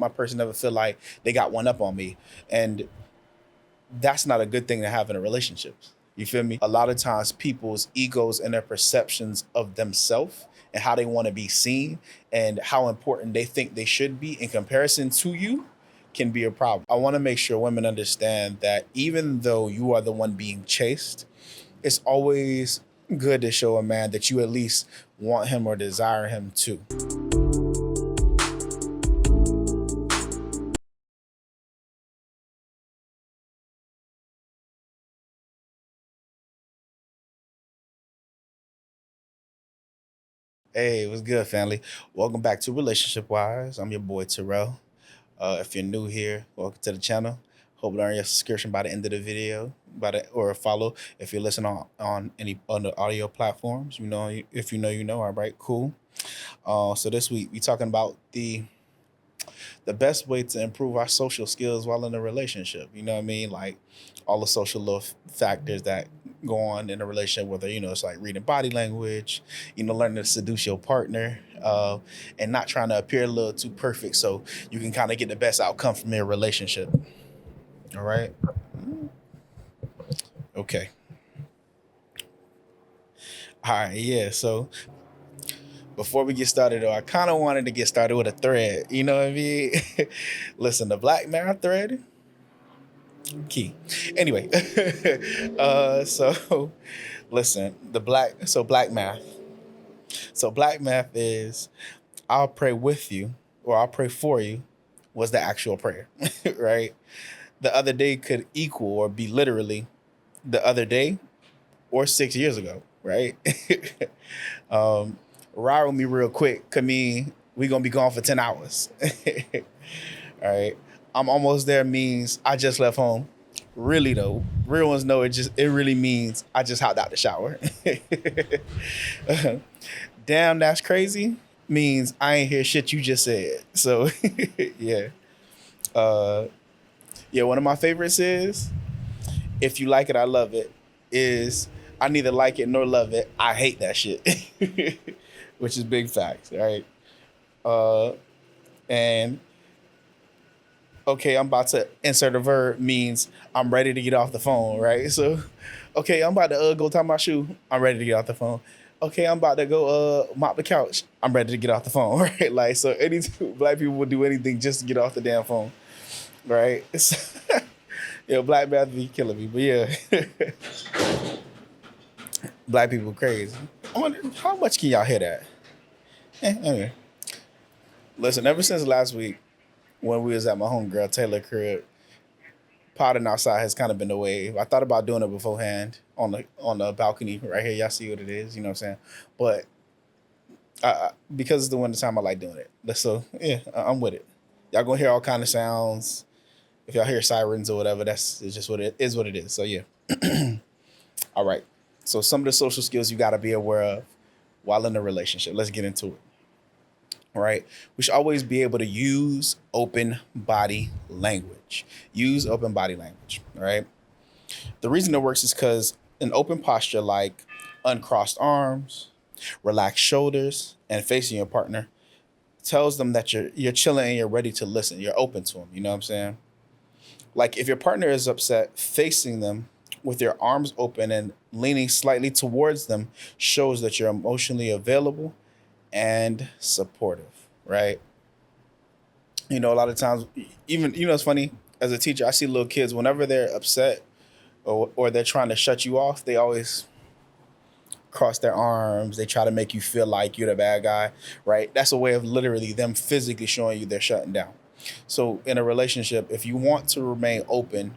my person never feel like they got one up on me. And that's not a good thing to have in a relationship. You feel me? A lot of times people's egos and their perceptions of themselves and how they want to be seen and how important they think they should be in comparison to you can be a problem. I want to make sure women understand that even though you are the one being chased, it's always good to show a man that you at least want him or desire him too. Hey, what's good, family? Welcome back to Relationship Wise. I'm your boy Terrell. If you're new here, welcome to the channel. Hope you earn your subscription by the end of the video, or follow if you're listening on any on the audio platforms. You know, if you know, you know. All right, cool. So this week we talking about the best way to improve our social skills while in a relationship. You know what I mean? Like all the social little factors that go on in a relationship, whether, it's like reading body language, learning to seduce your partner, and not trying to appear a little too perfect so you can kind of get the best outcome from your relationship. All right. Okay. All right. Yeah. So before we get started, though, I kind of wanted to get started with a thread. You know what I mean? Listen, the Black Mirror thread, key. Anyway, so listen, black math. So black math is I'll pray with you or I'll pray for you was the actual prayer, right? The other day could equal or be literally the other day or 6 years ago, right? um, Ride with me real quick. Could mean we gonna be gone for 10 hours. All right. I'm almost there means I just left home. Really though, real ones know it really means I just hopped out the shower. Damn, that's crazy means I ain't hear shit you just said. So yeah. Uh yeah, one of my favorites is if you like it, I love it. Is I neither like it nor love it. I hate that shit. Which is big facts, right? Uh and okay, I'm about to insert a verb means I'm ready to get off the phone, right? So, okay, I'm about to go tie my shoe. I'm ready to get off the phone. Okay, I'm about to go mop the couch. I'm ready to get off the phone, right? Like, so any black people will do anything just to get off the damn phone, right? Yeah, black math be killing me, but yeah, black people crazy. I wonder how much can y'all hear that? Anyway, listen. Ever since last week when we was at my homegirl Taylor crib, potting outside has kind of been the wave. I thought about doing it beforehand on the balcony right here. Y'all see what it is, you know what I'm saying? But because it's the winter time, I like doing it. So yeah, I'm with it. Y'all gonna hear all kind of sounds. If y'all hear sirens or whatever, it's just what it is. What it is. So yeah. All right. So some of the social skills you got to be aware of while in a relationship. Let's get into it. All right. We should always be able to use open body language. Use open body language. All right. The reason it works is because an open posture like uncrossed arms, relaxed shoulders, and facing your partner tells them that you're chilling and you're ready to listen. You're open to them. You know what I'm saying? Like if your partner is upset, facing them with your arms open and leaning slightly towards them shows that you're emotionally available and supportive, right? A lot of times, even, it's funny, as a teacher, I see little kids, whenever they're upset or they're trying to shut you off, they always cross their arms. They try to make you feel like you're the bad guy, right? That's a way of literally them physically showing you they're shutting down. So in a relationship, if you want to remain open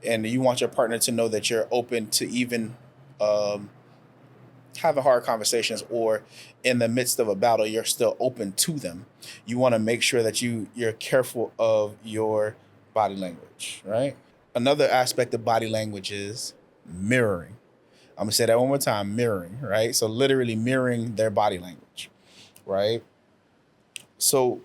and you want your partner to know that you're open to even having hard conversations, or in the midst of a battle, you're still open to them. You want to make sure that you're careful of your body language, right? Another aspect of body language is mirroring. I'm gonna say that one more time, mirroring, right? So literally mirroring their body language, right? So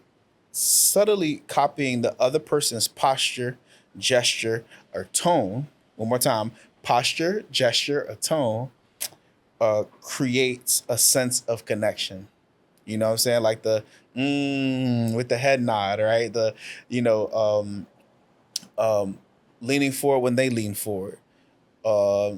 subtly copying the other person's posture, gesture, or tone. One more time, posture, gesture, or tone creates a sense of connection. You know what I'm saying? Like the With the head nod, right? The you know um, leaning forward when they lean forward, uh,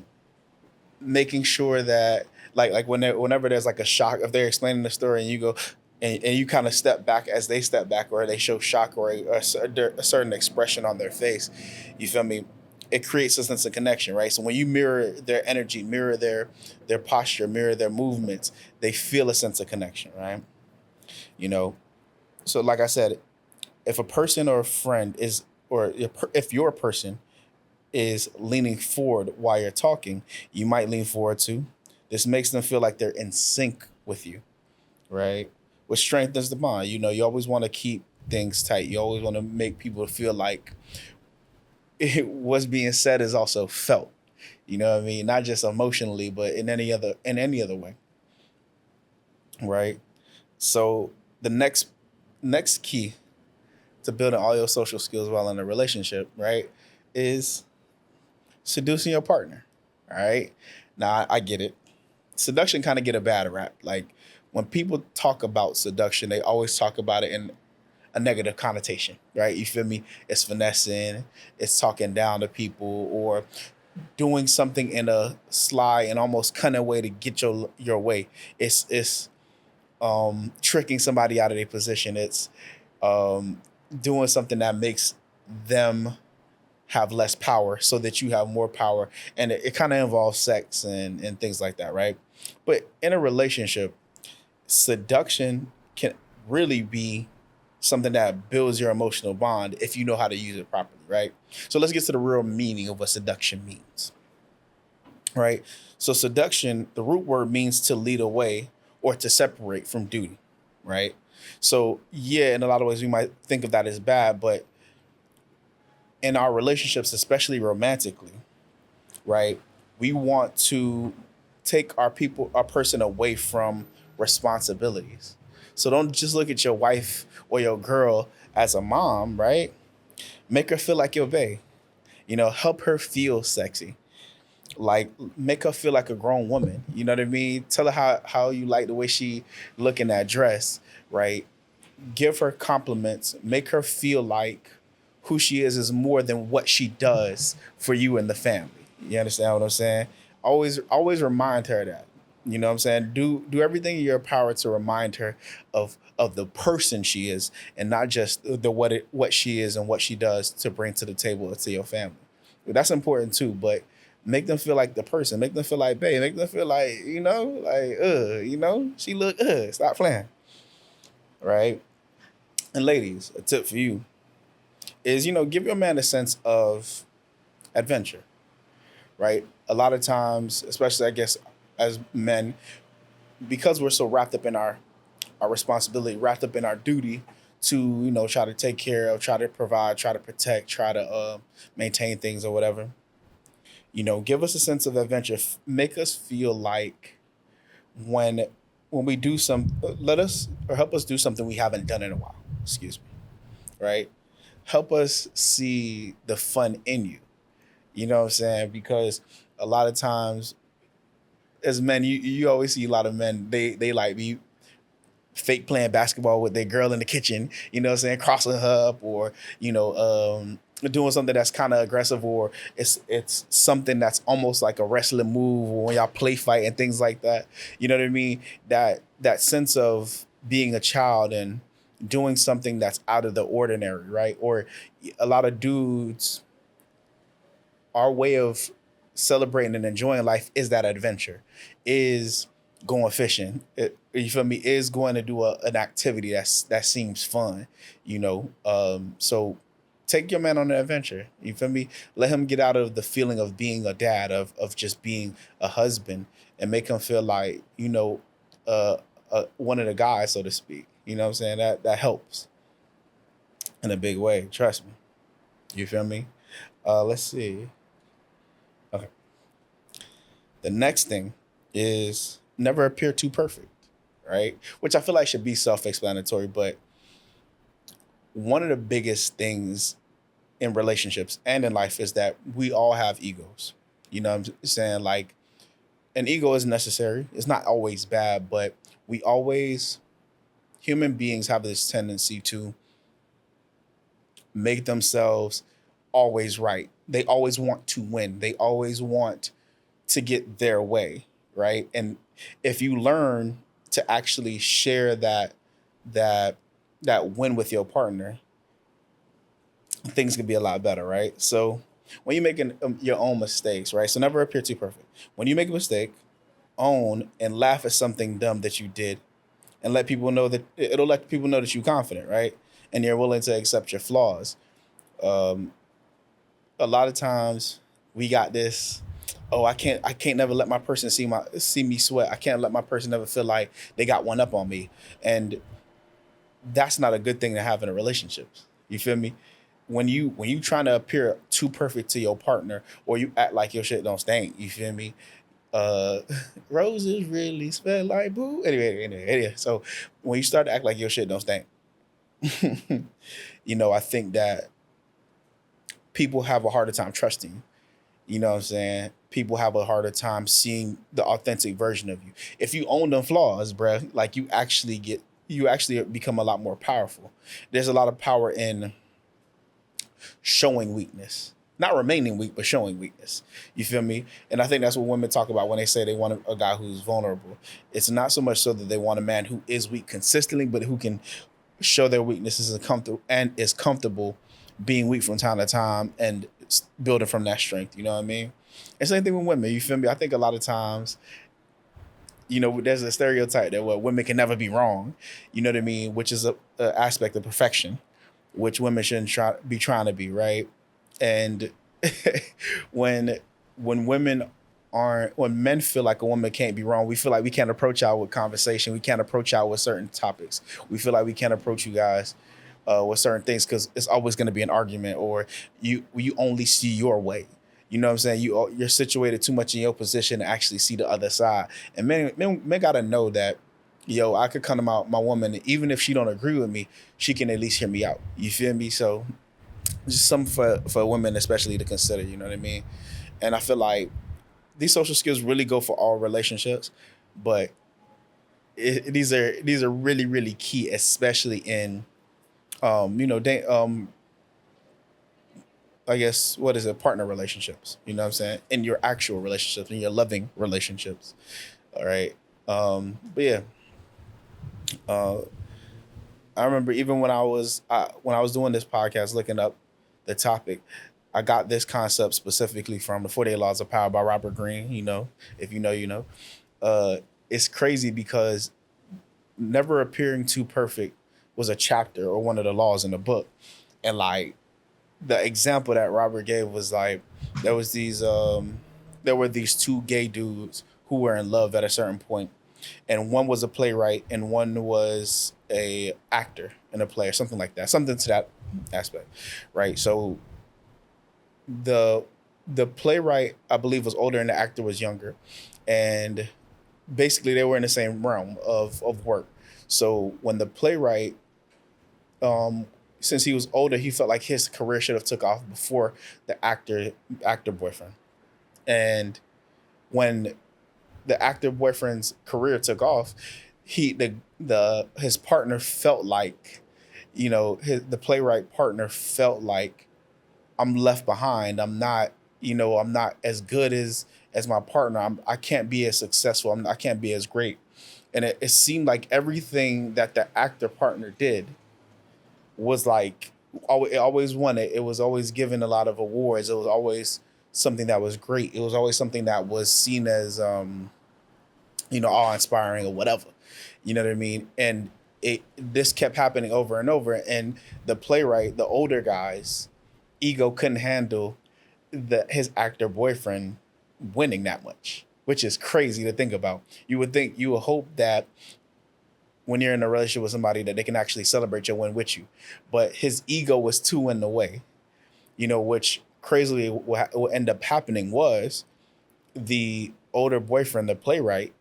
making sure that like whenever there's like a shock, if they're explaining the story and you go and you kind of step back as they step back, or they show shock or a certain expression on their face, you feel me? It creates a sense of connection, right? So when you mirror their energy, mirror their posture, mirror their movements, they feel a sense of connection, right? You know, so like I said, if a person or a friend is, or if your person is leaning forward while you're talking, you might lean forward too. This makes them feel like they're in sync with you, right? Which strengthens the bond. You know, you always want to keep things tight. You always want to make people feel like what's being said is also felt. You know what I mean? Not just emotionally, but in any other way, right? So the next key to building all your social skills while in a relationship, right, is seducing your partner. All right. Now I get it. Seduction kind of get a bad rap. Like when people talk about seduction, they always talk about it in a negative connotation, right? You feel me? It's finessing, it's talking down to people, or doing something in a sly and almost cunning way to get your way. It's tricking somebody out of their position. It's um, doing something that makes them have less power so that you have more power. And it kind of involves sex and things like that, right? But in a relationship, seduction can really be something that builds your emotional bond if you know how to use it properly, right? So let's get to the real meaning of what seduction means, right? So seduction, the root word means to lead away or to separate from duty, right? So yeah, in a lot of ways we might think of that as bad, but in our relationships, especially romantically, right? We want to take our person away from responsibilities. So don't just look at your wife or your girl as a mom, right? Make her feel like your bae. You know, help her feel sexy. Like make her feel like a grown woman. You know what I mean? Tell her how you like the way she look in that dress, right? Give her compliments, make her feel like who she is more than what she does for you and the family. You understand what I'm saying? Always remind her that. You know what I'm saying? Do everything in your power to remind her of the person she is, and not just the what she is and what she does to bring to the table to your family. That's important too, but make them feel like the person. Make them feel like babe. Make them feel like, she look stop playing. Right? And ladies, a tip for you is, give your man a sense of adventure, right? A lot of times, especially I guess as men, because we're so wrapped up in our responsibility, wrapped up in our duty to, try to take care of, try to provide, try to protect, try to maintain things or whatever. Give us a sense of adventure. Make us feel like when we do let us or help us do something we haven't done in a while. Excuse me, right? Help us see the fun in you. You know what I'm saying? Because a lot of times as men, you always see a lot of men, they like be fake playing basketball with their girl in the kitchen, you know what I'm saying, crossing her up, or, doing something that's kind of aggressive, or it's something that's almost like a wrestling move, or when y'all play fight and things like that. You know what I mean? That sense of being a child and doing something that's out of the ordinary, right? Or a lot of dudes, our way of celebrating and enjoying life is that adventure, is going fishing. You feel me? Is going to do an activity that seems fun, So take your man on an adventure. You feel me? Let him get out of the feeling of being a dad, of just being a husband, and make him feel like, uh, one of the guys, so to speak. You know what I'm saying? That helps in a big way. Trust me. You feel me? Let's see. Okay. The next thing is never appear too perfect, right? Which I feel like should be self-explanatory, but one of the biggest things in relationships and in life is that we all have egos. You know what I'm saying? Like an ego is necessary. It's not always bad, but we always human beings have this tendency to make themselves always right. They always want to win. They always want to get their way, right? And if you learn to actually share that that win with your partner, things can be a lot better, right? So when you're making your own mistakes, right? So never appear too perfect. When you make a mistake, own and laugh at something dumb that you did, and let people know that it'll let people know that you're confident, right? And you're willing to accept your flaws. Um, a lot of times we got this. Oh, I can't never let my person see me sweat. I can't let my person never feel like they got one up on me, and that's not a good thing to have in a relationship. You feel me? When you trying to appear too perfect to your partner, or you act like your shit don't stink. You feel me? Uh, roses really smell like boo. Anyway. So when you start to act like your shit don't stink, I think that people have a harder time trusting. You know what I'm saying? People have a harder time seeing the authentic version of you. If you own them flaws, bruh, like you actually become a lot more powerful. There's a lot of power in showing weakness. Not remaining weak, but showing weakness. You feel me? And I think that's what women talk about when they say they want a guy who's vulnerable. It's not so much so that they want a man who is weak consistently, but who can show their weaknesses and is comfortable being weak from time to time and building from that strength. You know what I mean? And same thing with women. You feel me? I think a lot of times, there's a stereotype that women can never be wrong. You know what I mean? Which is a aspect of perfection, which women shouldn't be trying to be, right? And when women aren't when men feel like a woman can't be wrong, we feel like we can't approach y'all with conversation. We can't approach y'all with certain topics. We feel like we can't approach you guys with certain things because it's always going to be an argument, or you only see your way. You know what I'm saying? You're situated too much in your position to actually see the other side. And men gotta know that, I could come to my woman, and even if she don't agree with me, she can at least hear me out. You feel me? So just something for women especially to consider. You know what I mean? And I feel like these social skills really go for all relationships, but these are really really key, especially in I guess what is it, partner relationships. You know what I'm saying? In your actual relationships, in your loving relationships. All right. But yeah, uh, I remember even when I was doing this podcast, looking up the topic, I got this concept specifically from the 48 Laws of Power by Robert Greene. If you know, you know. Uh, it's crazy because never appearing too perfect was a chapter or one of the laws in the book, and like the example that Robert gave was like there was these there were these two gay dudes who were in love at a certain point, and one was a playwright and one was a actor in a play or something like that, something to that aspect, right? So the the playwright, I believe, was older and the actor was younger, and basically they were in the same realm of work. So when the playwright, um since he was older, he felt like his career should have took off before the actor boyfriend. And when the actor boyfriend's career took off, he the his partner felt like, the playwright partner felt like, I'm left behind. I'm not as good as my partner. I can't be as successful. I can't be as great. And it seemed like everything that the actor partner did was like, it always won it. It was always given a lot of awards. It was always something that was great. It was always something that was seen as awe inspiring or whatever. You know what I mean? And this kept happening over and over. And the playwright, the older guy's ego couldn't handle his actor boyfriend winning that much, which is crazy to think about. You would hope that when you're in a relationship with somebody that they can actually celebrate your win with you, but his ego was too in the way. Which crazily what ended up happening was the older boyfriend, the playwright,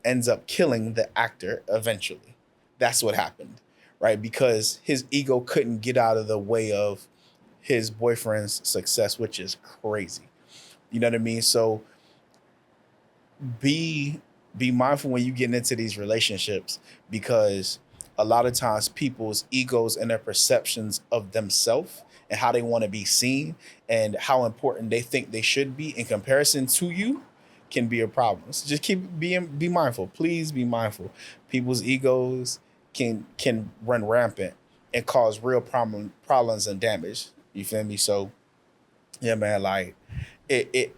ends up killing the actor eventually. That's what happened, right? Because his ego couldn't get out of the way of his boyfriend's success, which is crazy. You know what I mean? So be be mindful when you get into these relationships, because a lot of times people's egos and their perceptions of themselves and how they want to be seen and how important they think they should be in comparison to you can be a problem. So just be mindful. Please be mindful. People's egos can run rampant and cause real problems and damage. You feel me? So yeah, man, like it it,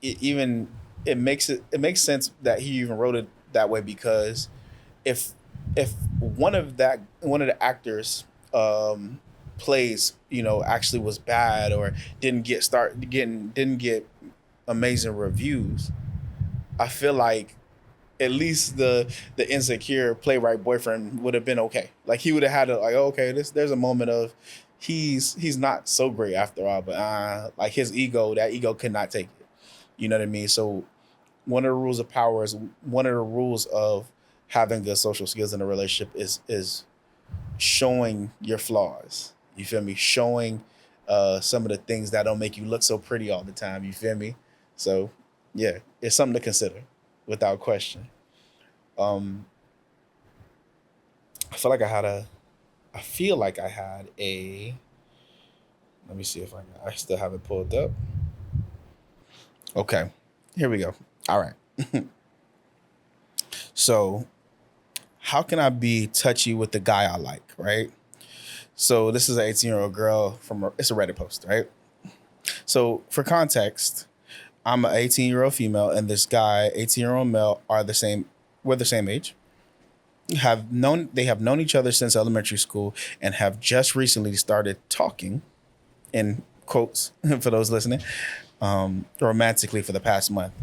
it even it makes sense that he even wrote it that way because if if one of the actors plays actually was bad or didn't get amazing reviews, I feel like at least the insecure playwright boyfriend would have been okay. Like he would have had like, oh, okay, this there's a moment of he's not so great after all, but like his ego, that ego could not take it. You know what I mean? So one of the rules of power is one of the rules of having good social skills in a relationship is showing your flaws. You feel me? Showing some of the things that don't make you look so pretty all the time. You feel me? So yeah, it's something to consider without question. Um, I feel like I feel like I had a. Let me see if I still have it pulled up. Okay, here we go. All right. So how can I be touchy with the guy I like, right? So this is an 18-year-old girl it's a Reddit post, right? So for context, I'm an 18-year-old female and this guy, 18-year-old male, are the same. We're the same age. They have known each other since elementary school and have just recently started talking in quotes for those listening romantically for the past month.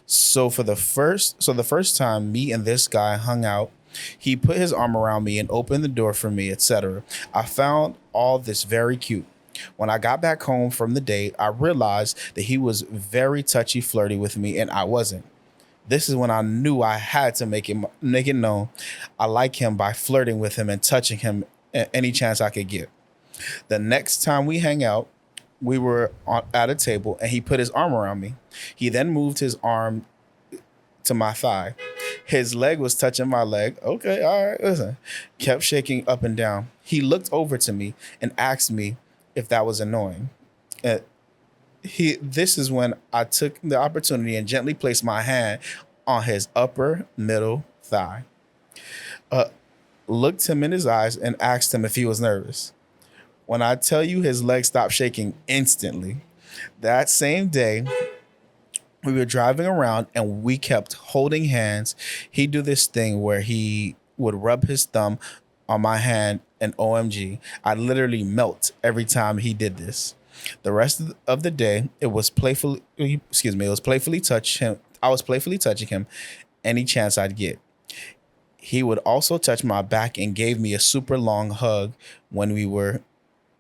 So the first time me and this guy hung out, he put his arm around me and opened the door for me, etc. I found all this very cute. When I got back home from the date, I realized that he was very touchy, flirty with me, and I wasn't. This is when I knew I had to make it known I like him by flirting with him and touching him any chance I could get. The next time we hang out, we were at a table and he put his arm around me. He then moved his arm to my thigh. His leg was touching my leg. Okay, all right, listen. Kept shaking up and down. He looked over to me and asked me if that was annoying. Uh, this is when I took the opportunity and gently placed my hand on his upper middle thigh. Uh, Looked him in his eyes and asked him if he was nervous. When I tell you his leg stopped shaking instantly, that same day we were driving around and we kept holding hands. He'd do this thing where he would rub his thumb on my hand and OMG, I literally melt every time he did this. The rest of the day, it was playfully touch him. I was playfully touching him any chance I'd get. He would also touch my back and gave me a super long hug when we were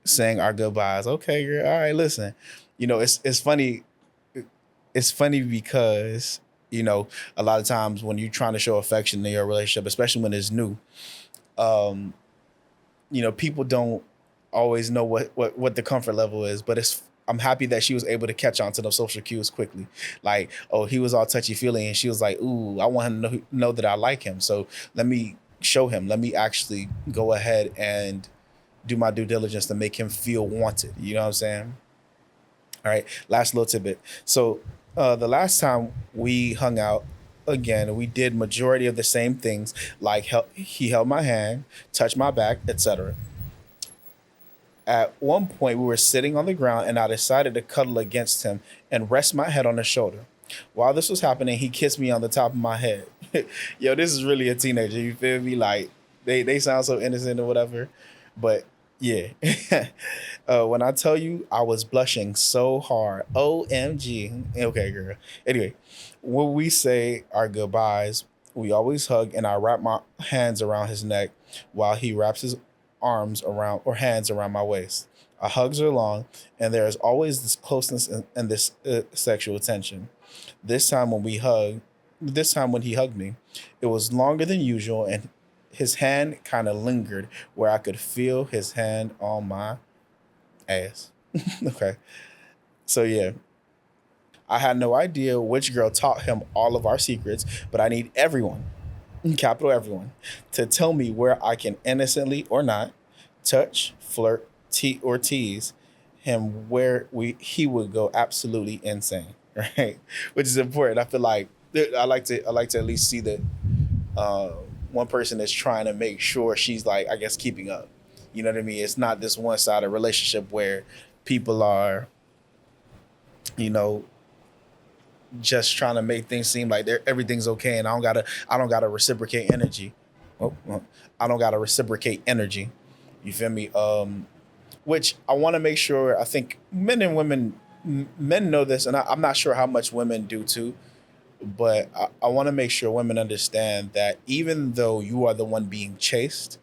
saying our goodbyes. Okay, girl. All right, listen. It's funny. It's funny because a lot of times when you're trying to show affection in your relationship, especially when it's new, um, people don't always know what the comfort level is. But I'm happy that she was able to catch on to those social cues quickly. Like, oh, he was all touchy feely, and she was like, "Ooh, I want him to know that I like him. So let me show him. Let me actually go ahead and do my due diligence to make him feel wanted." You know what I'm saying? All right. Last little tidbit. So the last time we hung out, again, we did majority of the same things. Like he held my hand, touched my back, etc. At one point, we were sitting on the ground, and I decided to cuddle against him and rest my head on his shoulder. While this was happening, he kissed me on the top of my head. Yo, this is really a teenager. You feel me? Like they sound so innocent or whatever, but yeah. When I tell you, I was blushing so hard. OMG. Okay, girl. Anyway, when we say our goodbyes, we always hug, and I wrap my hands around his neck while he wraps his arms around or hands around my waist. Our hugs are long, and there is always this closeness and this sexual tension. This time when we hug, this time when he hugged me, it was longer than usual, and his hand kind of lingered where I could feel his hand on my ass. Okay, so yeah, I had no idea which girl taught him all of our secrets, but I need everyone. capital everyone, to tell me where I can innocently or not touch, flirt, or tease him, where he would go absolutely insane, right? Which is important. I feel like I like to at least see that uh, one person is trying to make sure she's like, I guess, keeping up. You know what I mean? It's not this one sided relationship where people are, you know, just trying to make things seem like everything's okay, and I don't gotta reciprocate energy. Oh, I don't gotta reciprocate energy. You feel me? Which I want to make sure. I think men and women, men know this, and I'm not sure how much women do too. But I want to make sure women understand that even though you are the one being chased,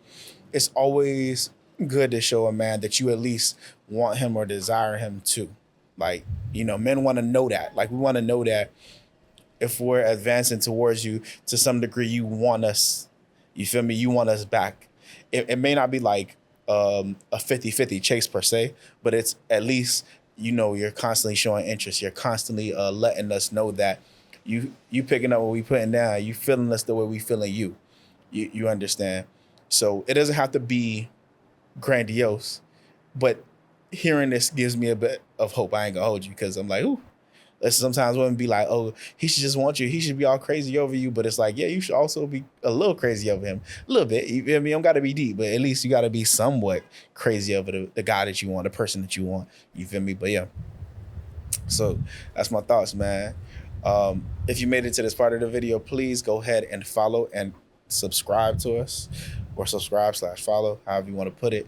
it's always good to show a man that you at least want him or desire him too. Like, men want to know that. Like, we want to know that if we're advancing towards you to some degree, you want us, you feel me? You want us back. It may not be like a 50-50 chase per se, but it's at least, you're constantly showing interest. You're constantly letting us know that you picking up what we putting down. You feeling us the way we feeling you. You understand? So it doesn't have to be grandiose, but hearing this gives me a bit of hope. I ain't gonna hold you, because I'm like, ooh. Sometimes women be like, oh, he should just want you. He should be all crazy over you. But it's like, yeah, you should also be a little crazy over him. A little bit. You feel me? You don't got to be deep, but at least you got to be somewhat crazy over the guy that you want, the person that you want. You feel me? But yeah. So that's my thoughts, man. If you made it to this part of the video, please go ahead and follow and subscribe to us, or subscribe/follow, however you want to put it.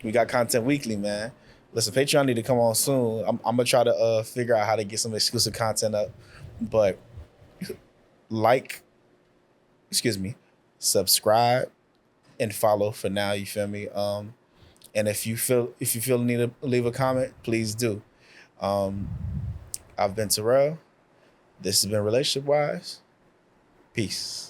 We got content weekly, man. Listen, Patreon need to come on soon. I'm gonna try to figure out how to get some exclusive content up, but like, excuse me, subscribe and follow for now. You feel me? And if you feel the need to leave a comment, please do. Um, I've been Terrell. This has been Relationship Wise. Peace.